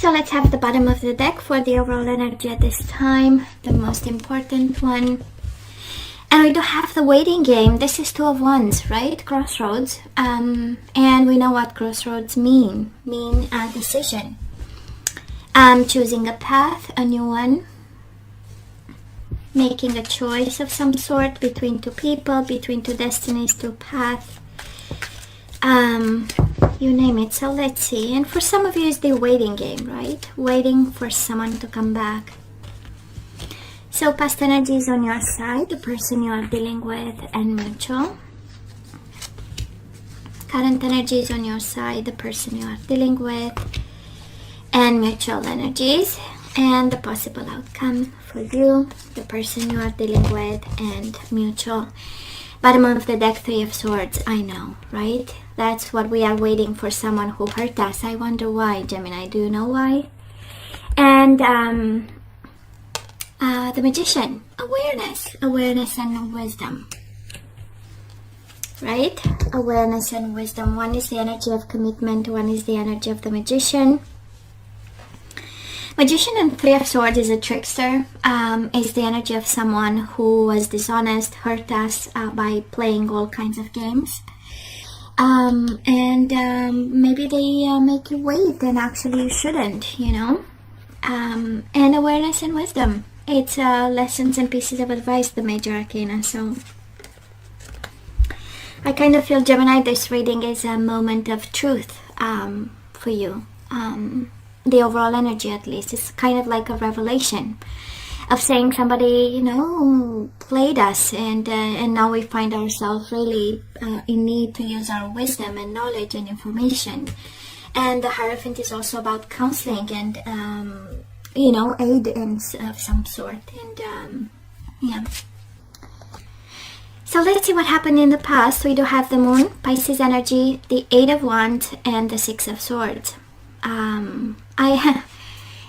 So let's have the bottom of the deck for the overall energy at this time, the most important one. And we do have the waiting game. This is Two of Wands, right? Crossroads. And we know what crossroads mean a decision. Choosing a path, a new one. Making a choice of some sort between two people, between two destinies, two paths. You name it. So let's see. And for some of you, it's the waiting game, right? Waiting for someone to come back. So past energy is on your side, the person you are dealing with, and mutual. Current energy is on your side, the person you are dealing with, and mutual energies. And the possible outcome for you, the person you are dealing with, and mutual. Bottom of the deck, Three of Swords. I know, right? That's what we are waiting for, someone who hurt us. I wonder why, Gemini. Do you know why? And the Magician. Awareness and wisdom. Right? Awareness and wisdom. One is the energy of commitment. One is the energy of the Magician. Magician and Three of Swords is a trickster. Is the energy of someone who was dishonest, hurt us by playing all kinds of games. Maybe they make you wait and actually you shouldn't, you know. And awareness and wisdom. It's lessons and pieces of advice, the major arcana. So I kind of feel, Gemini, this reading is a moment of truth for you. The overall energy, at least, is kind of like a revelation of saying somebody, you know, played us, and now we find ourselves really in need to use our wisdom and knowledge and information. And the Hierophant is also about counseling and you know, aid of some sort. And yeah. So let's see what happened in the past. We do have the Moon, Pisces energy, the Eight of Wands, and the Six of Swords.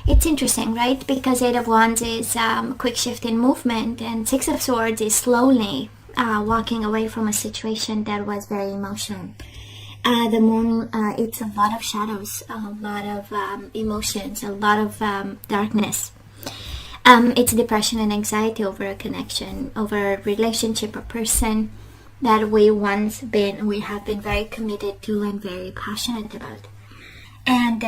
It's interesting, right? Because Eight of Wands is quick shift in movement, and Six of Swords is slowly walking away from a situation that was very emotional. The Moon, it's a lot of shadows, a lot of emotions, a lot of darkness. It's depression and anxiety over a connection, over a relationship, a person that we have been very committed to and very passionate about. And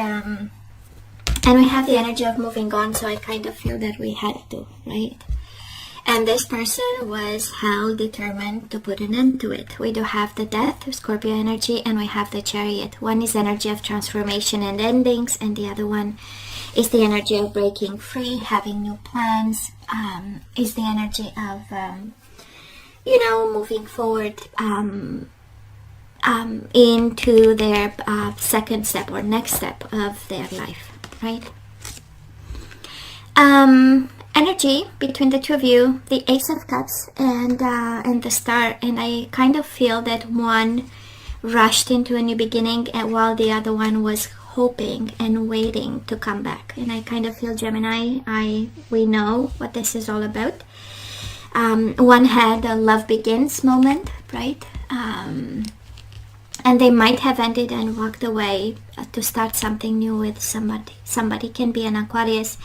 we have the energy of moving on, so I kind of feel that we had to, right? And this person was held determined to put an end to it. We do have the Death, Scorpio energy, and we have the Chariot. One is energy of transformation and endings, and the other one is the energy of breaking free, having new plans, is the energy of, you know, moving forward into their second step or next step of their life, right? Energy between the two of you, the Ace of Cups and the Star, and I kind of feel that one rushed into a new beginning, and while the other one was hoping and waiting to come back. And I kind of feel, Gemini, we know what this is all about. One had a love begins moment, right? And they might have ended and walked away to start something new with somebody. Somebody can be an Aquarius.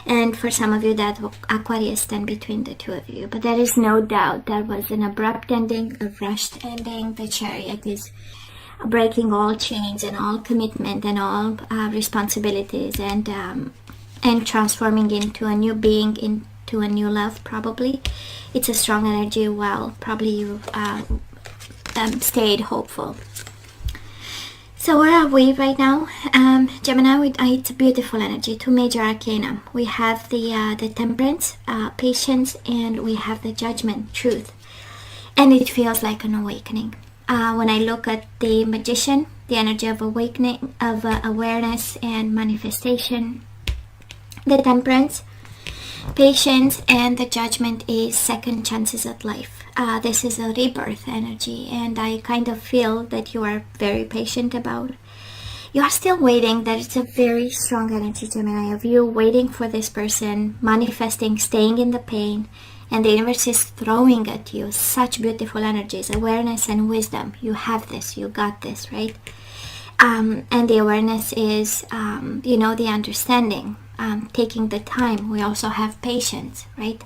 And for some of you, that Aquarius stand between the two of you. But there is no doubt that was an abrupt ending, a rushed ending. The Chariot is breaking all chains and all commitment and all responsibilities, and transforming into a new being, into a new love, probably. It's a strong energy. Well, probably you stayed hopeful. So where are we right now? Gemini, it's a beautiful energy, two major arcana. We have the Temperance, patience, and we have the Judgment, truth. And it feels like an awakening. When I look at the Magician, the energy of awakening, of awareness and manifestation. The Temperance, patience, and the Judgment is second chances at life. This is a rebirth energy, and I kind of feel that you are very patient about. You are still waiting. That it's a very strong energy, Gemini, of you waiting for this person, manifesting, staying in the pain, and the universe is throwing at you such beautiful energies, awareness and wisdom. You have this, you got this, right? And the awareness is, the understanding, taking the time. We also have patience, right?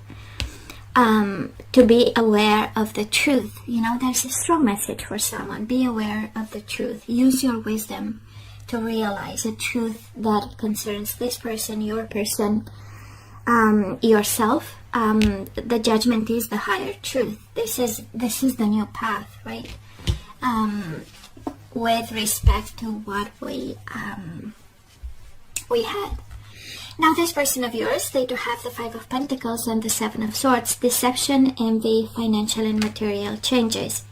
To be aware of the truth. There's a strong message for someone. Be aware of the truth. Use your wisdom to realize a truth that concerns this person, your person, yourself. The judgment is the higher truth. This is the new path, right? With respect to what we had. Now, this person of yours, they do have the Five of Pentacles and the Seven of Swords. Deception, envy, financial and material changes.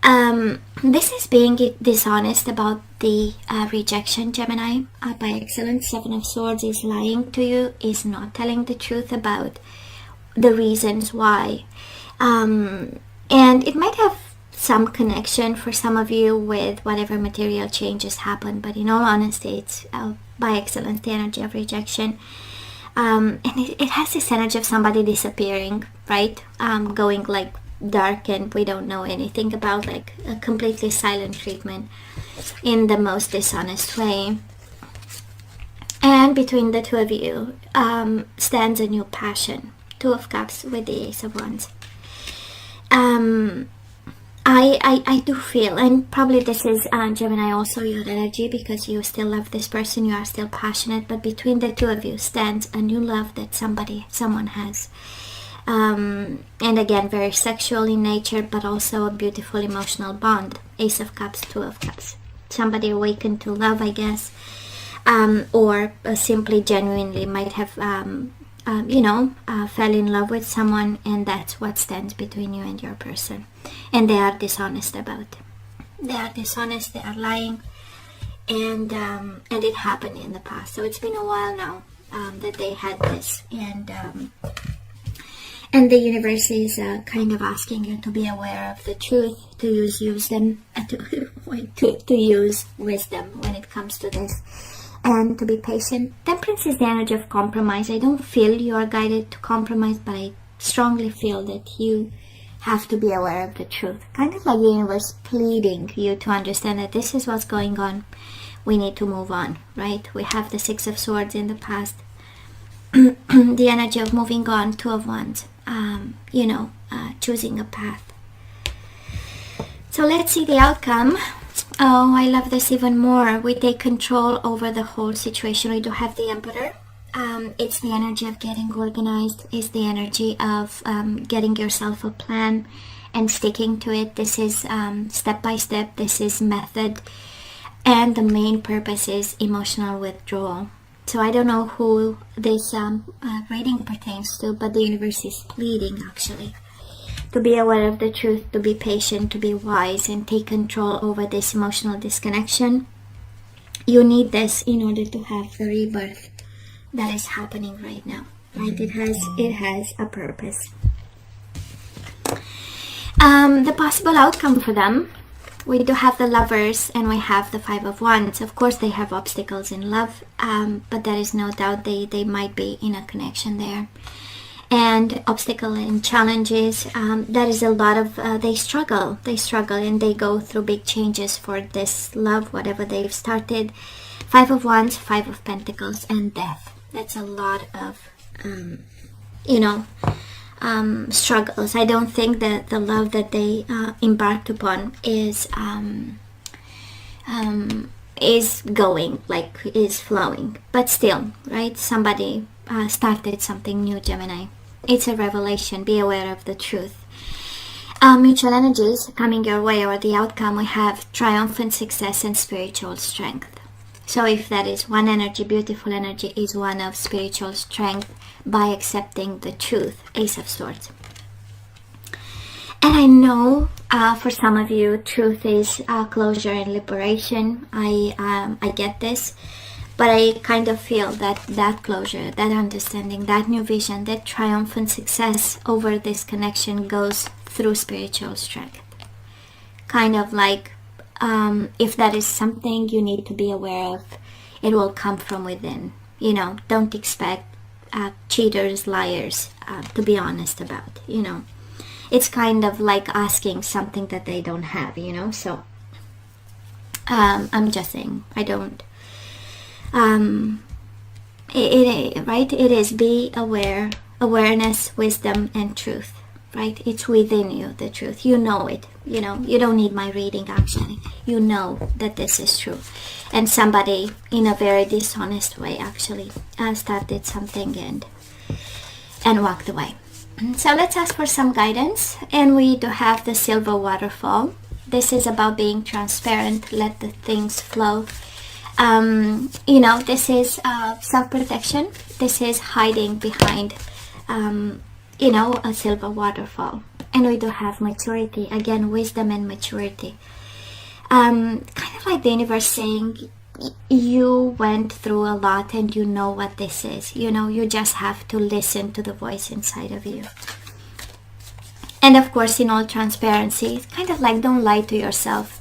This is being dishonest about the rejection, Gemini. By excellence, Seven of Swords is lying to you, is not telling the truth about the reasons why. And it might have some connection for some of you with whatever material changes happen, but in all honesty, it's by excellence the energy of rejection. And it has this energy of somebody disappearing, right? Going like dark, and we don't know anything about, like a completely silent treatment in the most dishonest way. And between the two of you stands a new passion. Two of Cups with the Ace of Wands. I do feel, and probably this is Gemini also your energy, because you still love this person, you are still passionate, but between the two of you stands a new love that someone has. And again, very sexual in nature, but also a beautiful emotional bond. Ace of Cups, Two of Cups. Somebody awakened to love, I guess, or simply genuinely might have fell in love with someone, and that's what stands between you and your person. And they are dishonest about it. They are dishonest, they are lying, and it happened in the past. So it's been a while now that they had this, and the universe is kind of asking you to be aware of the truth, to use them, to use wisdom when it comes to this, and to be patient. Temperance is the energy of compromise. I don't feel you are guided to compromise, but I strongly feel that you have to be aware of the truth. Kind of like the universe pleading you to understand that this is what's going on. We need to move on, right? We have the Six of Swords in the past. The energy of moving on, Two of Wands. Choosing a path. So let's see the outcome. Oh, I love this even more. We take control over the whole situation. We do have the Emperor. It's the energy of getting organized. It's the energy of getting yourself a plan and sticking to it. This is step by step. This is method. And the main purpose is emotional withdrawal. So I don't know who this reading pertains to, but the universe is pleading actually to be aware of the truth, to be patient, to be wise, and take control over this emotional disconnection. You need this in order to have the rebirth that is happening right now, right? It has a purpose. The possible outcome for them, we do have the Lovers and we have the Five of Wands. Of course, they have obstacles in love, but there is no doubt they might be in a connection there. And obstacle and challenges, there is a lot of, they struggle and they go through big changes for this love, whatever they've started. Five of Wands, Five of Pentacles, and death. That's a lot of, struggles. I don't think that the love that they embarked upon is flowing, but still, right? Somebody started something new, Gemini. It's a revelation. Be aware of the truth. Mutual energies coming your way, or the outcome, we have triumphant success and spiritual strength. So if that is one energy, beautiful energy is one of spiritual strength by accepting the truth. Ace of Swords. And I know for some of you, truth is closure and liberation. I get this. But I kind of feel that closure, that understanding, that new vision, that triumphant success over this connection goes through spiritual strength. Kind of like, if that is something you need to be aware of, it will come from within. Don't expect cheaters, liars to be honest about, It's kind of like asking something that they don't have, So I'm just saying, I don't. Right? It is be aware, awareness, wisdom, and truth. Right? It's within you, the truth. You know it. You know, you don't need my reading actually. You know that this is true. And somebody in a very dishonest way actually started something and walked away. So let's ask for some guidance. And we do have the silver waterfall. This is about being transparent, let the things flow. You know, this is self-protection. This is hiding behind, you know, a silver waterfall. And we do have maturity. Again, wisdom and maturity. Kind of like the universe saying, you went through a lot and you know what this is. You know, you just have to listen to the voice inside of you. And of course, in all transparency, it's kind of like, don't lie to yourself.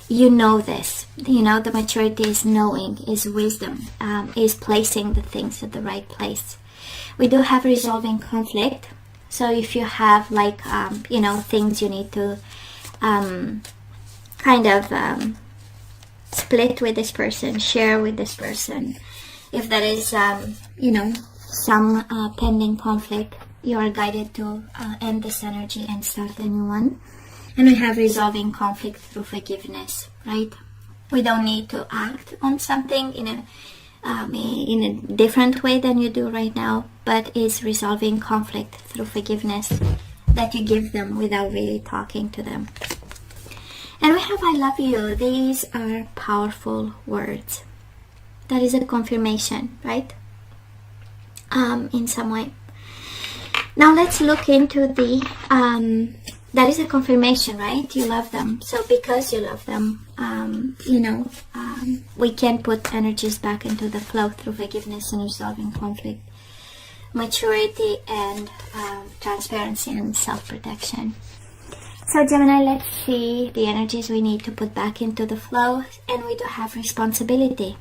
You know this. You know, the maturity is knowing, is wisdom, is placing the things at the right place. We do have resolving conflict. So if you have like, you know, things you need to kind of split with this person, share with this person. If there is, you know, some pending conflict, you are guided to end this energy and start a new one. And we have resolving conflict through forgiveness, right? We don't need to act on something in a different way than you do right now, but it's resolving conflict through forgiveness that you give them without really talking to them. And we have I love you. These are powerful words. That is a confirmation, right? In some way. Now let's look into the, that is a confirmation, right? You love them. So because you love them, you know, we can put energies back into the flow through forgiveness and resolving conflict, maturity, and transparency and self-protection. So Gemini, let's see the energies we need to put back into the flow. And we do have responsibility.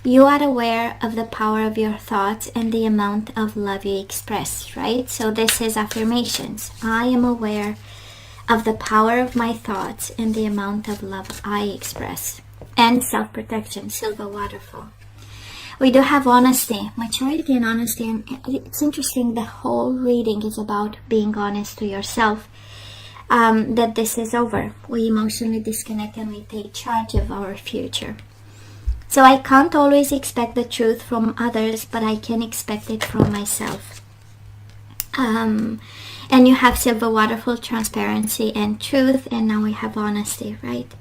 You are aware of the power of your thoughts and the amount of love you express, right? So this is affirmations. I am aware of the power of my thoughts and the amount of love I express. And self-protection, silver waterfall. We do have honesty, maturity and honesty. And it's interesting, the whole reading is about being honest to yourself. That this is over. We emotionally disconnect and we take charge of our future. So I can't always expect the truth from others, but I can expect it from myself. And you have silver waterfall, transparency and truth, and now we have honesty, right?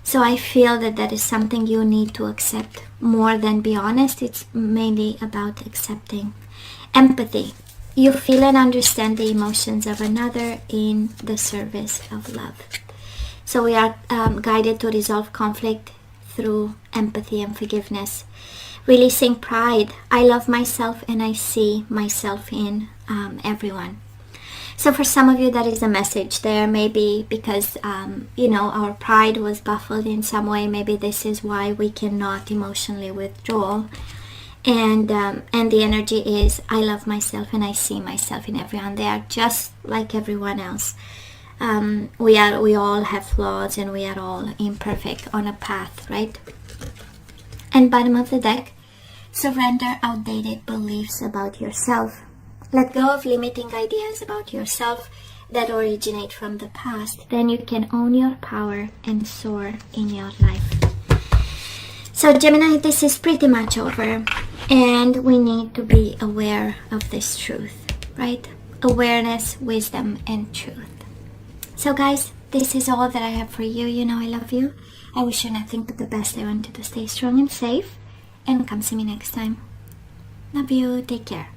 So I feel that that is something you need to accept more than be honest. It's mainly about accepting. Empathy. You feel and understand the emotions of another in the service of love. So we are guided to resolve conflict through empathy and forgiveness. Releasing pride. I love myself and I see myself in everyone. So for some of you, that is a message there. Maybe because, you know, our pride was baffled in some way. Maybe this is why we cannot emotionally withdraw. And the energy is, I love myself and I see myself in everyone. They are just like everyone else. We all have flaws and we are all imperfect on a path, right? And bottom of the deck, surrender outdated beliefs about yourself. Let go of limiting ideas about yourself that originate from the past. Then you can own your power and soar in your life. So Gemini, this is pretty much over. And we need to be aware of this truth, right? Awareness, wisdom, and truth. So guys, this is all that I have for you. You know I love you. I wish you nothing but the best. I want you to stay strong and safe. And come see me next time. Love you. Take care.